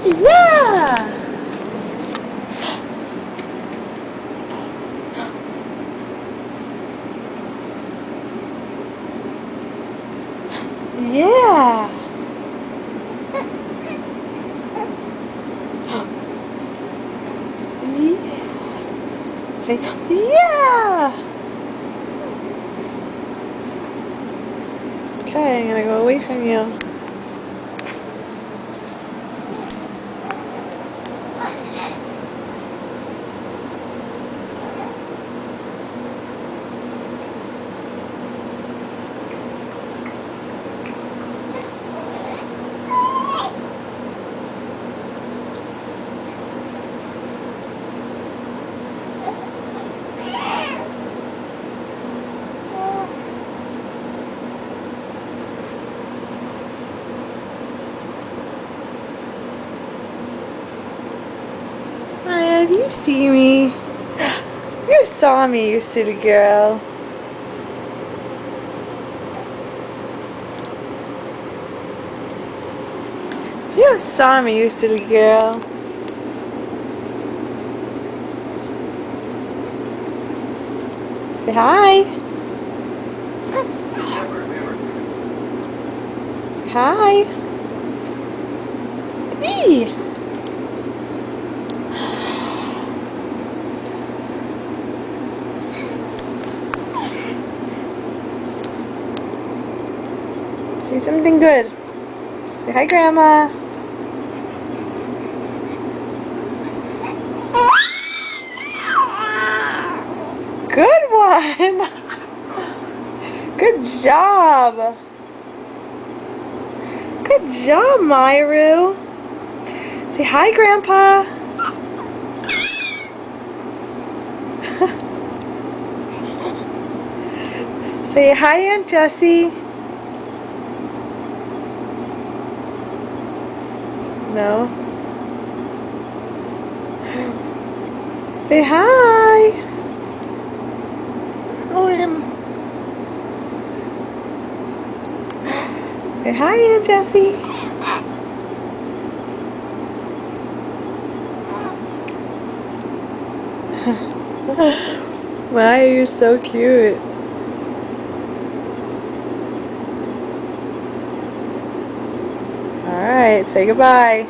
Yeah! Yeah! Yeah! Say, yeah! Okay, I'm gonna go away from you. Maya, do you see me? You saw me, you silly girl. You saw me, you silly girl. Say hi. Say hi. Hey. Say something good. Say hi, Grandma. Good one. Good job. Good job, Myru. Say hi, Grandpa. Say hi, Aunt Jessie. No. Say hi. Oh, say hi, Aunt Jessie. Maya, you're so cute. Alright, say goodbye.